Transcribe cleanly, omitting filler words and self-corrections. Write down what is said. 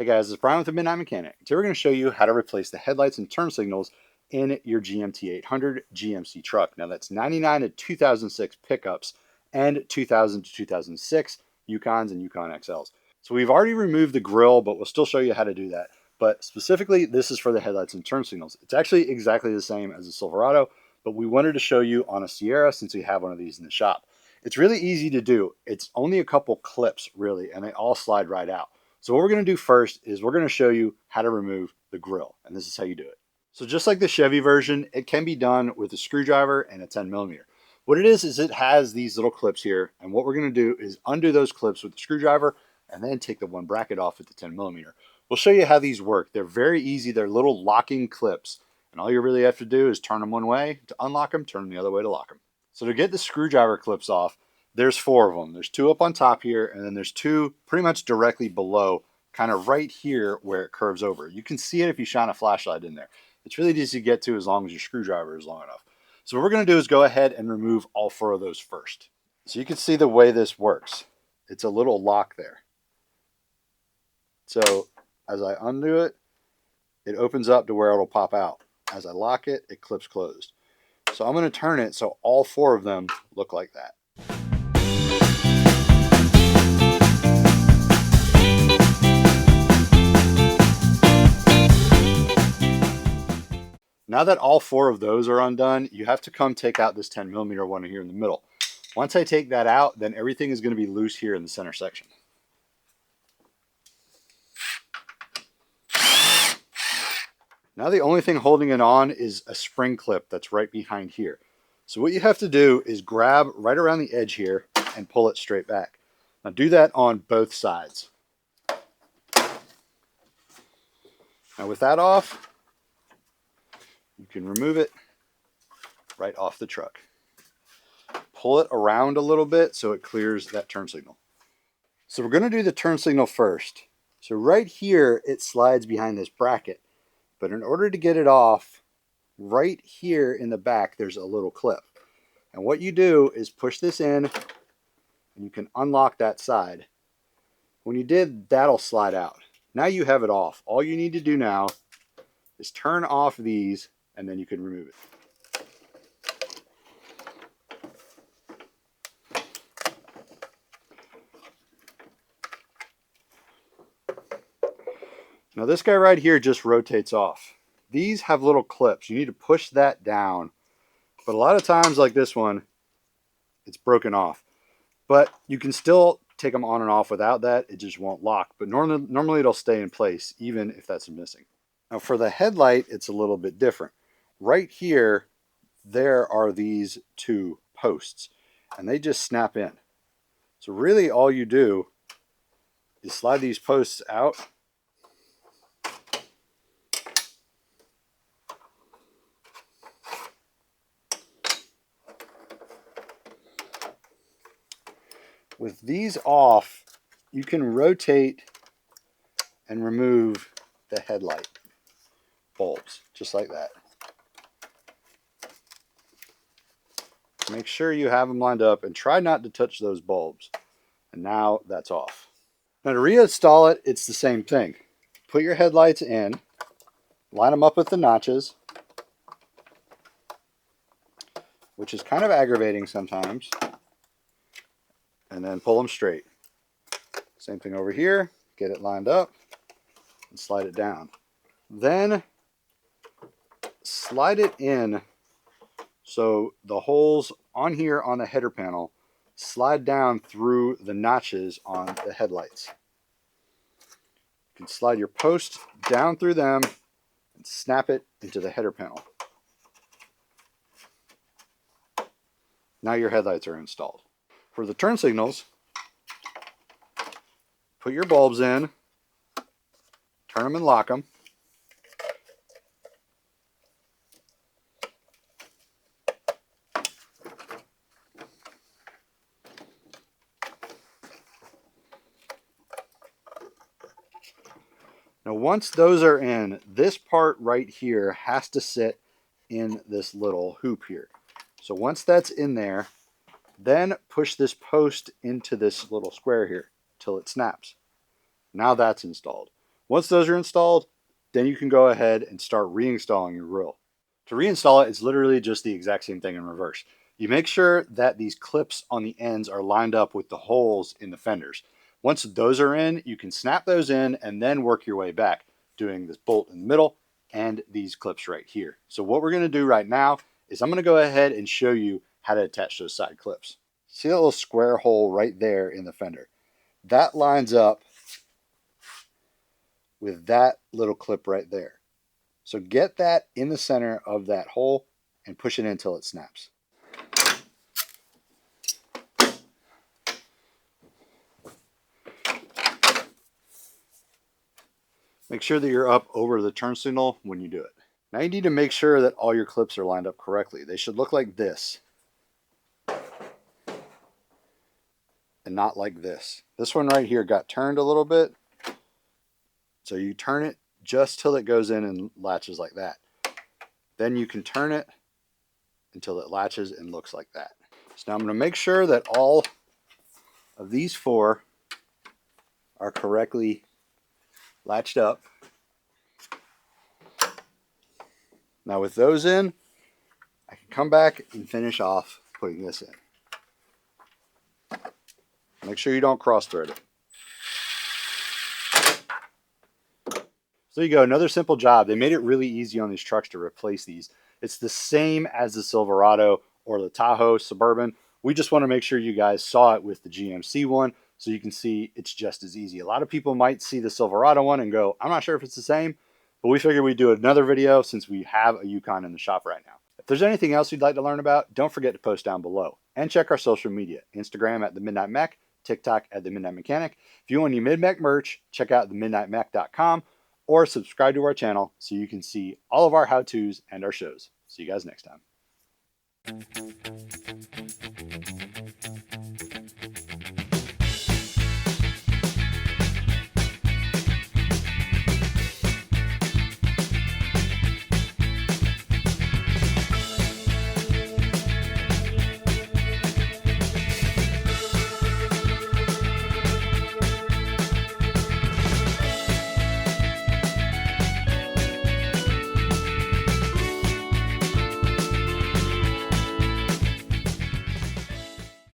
Hey guys, it's Brian with the Midnight Mechanic. Today we're going to show you how to replace the headlights and turn signals in your GMT-800 GMC truck. Now that's 99 to 2006 pickups and 2000 to 2006 Yukons and Yukon XLs. So we've already removed the grill, but we'll still show you how to do that. But specifically, this is for the headlights and turn signals. It's actually exactly the same as a Silverado, but we wanted to show you on a Sierra since we have one of these in the shop. It's really easy to do. It's only a couple clips really, and they all slide right out. So what we're going to do first is we're going to show you how to remove the grill, and this is how you do it. So just like the Chevy version, it can be done with a screwdriver and a 10mm. What it is it has these little clips here, and what we're going to do is undo those clips with the screwdriver and then take the one bracket off with the 10mm. We'll show you how these work. They're very easy. They're little locking clips, and all you really have to do is turn them one way to unlock them, turn them the other way to lock them. So to get the screwdriver clips off, there's 4 of them. There's 2 up on top here, and then there's 2 pretty much directly below, kind of right here where it curves over. You can see it if you shine a flashlight in there. It's really easy to get to as long as your screwdriver is long enough. So what we're going to do is go ahead and remove all 4 of those first. So you can see the way this works. It's a little lock there. So as I undo it, it opens up to where it'll pop out. As I lock it, it clips closed. So I'm going to turn it so all 4 of them look like that. Now that all 4 of those are undone, you have to come take out this 10mm one here in the middle. Once I take that out, then everything is going to be loose here in the center section. Now the only thing holding it on is a spring clip that's right behind here. So what you have to do is grab right around the edge here and pull it straight back. Now do that on both sides. Now with that off, you can remove it right off the truck. Pull it around a little bit so it clears that turn signal. So we're going to do the turn signal first. So right here it slides behind this bracket, but in order to get it off, right here in the back there's a little clip. And what you do is push this in and you can unlock that side. When you did, that'll slide out. Now you have it off. All you need to do now is turn off these and then you can remove it. Now this guy right here just rotates off. These have little clips. You need to push that down. But a lot of times like this one, it's broken off. But you can still take them on and off without that. It just won't lock. But normally it'll stay in place even if that's missing. Now for the headlight, it's a little bit different. Right here, there are these 2 posts, and they just snap in. So really all you do is slide these posts out. With these off, you can rotate and remove the headlight bulbs, just like that. Make sure you have them lined up and try not to touch those bulbs. And now that's off. Now to reinstall it, it's the same thing. Put your headlights in, line them up with the notches, which is kind of aggravating sometimes, and then pull them straight. Same thing over here, get it lined up and slide it down. Then slide it in so the holes on here on the header panel slide down through the notches on the headlights. You can slide your post down through them and snap it into the header panel. Now your headlights are installed. For the turn signals, put your bulbs in, turn them and lock them. Now once those are in, this part right here has to sit in this little hoop here. So once that's in there, then push this post into this little square here till it snaps. Now that's installed. Once those are installed, then you can go ahead and start reinstalling your grill. To reinstall it, it's literally just the exact same thing in reverse. You make sure that these clips on the ends are lined up with the holes in the fenders. Once those are in, you can snap those in and then work your way back, doing this bolt in the middle and these clips right here. So what we're going to do right now is I'm going to go ahead and show you how to attach those side clips. See that little square hole right there in the fender? That lines up with that little clip right there. So get that in the center of that hole and push it in until it snaps. Make sure that you're up over the turn signal when you do it. Now you need to make sure that all your clips are lined up correctly. They should look like this and not like this. This one right here got turned a little bit. So you turn it just till it goes in and latches like that. Then you can turn it until it latches and looks like that. So now I'm going to make sure that all of these four are correctly latched up. Now with those in, I can come back and finish off putting this in. Make sure you don't cross thread it. So there you go, another simple job. They made it really easy on these trucks to replace these. It's the same as the Silverado or the Tahoe Suburban. We just want to make sure you guys saw it with the GMC one so you can see it's just as easy. A lot of people might see the Silverado one and go, I'm not sure if it's the same, but we figured we'd do another video since we have a Yukon in the shop right now. If there's anything else you'd like to learn about, don't forget to post down below. And check our social media, Instagram at The Midnight Mech, TikTok at The Midnight Mechanic. If you want any Mid-Mech merch, check out themidnightmech.com or subscribe to our channel so you can see all of our how-tos and our shows. See you guys next time.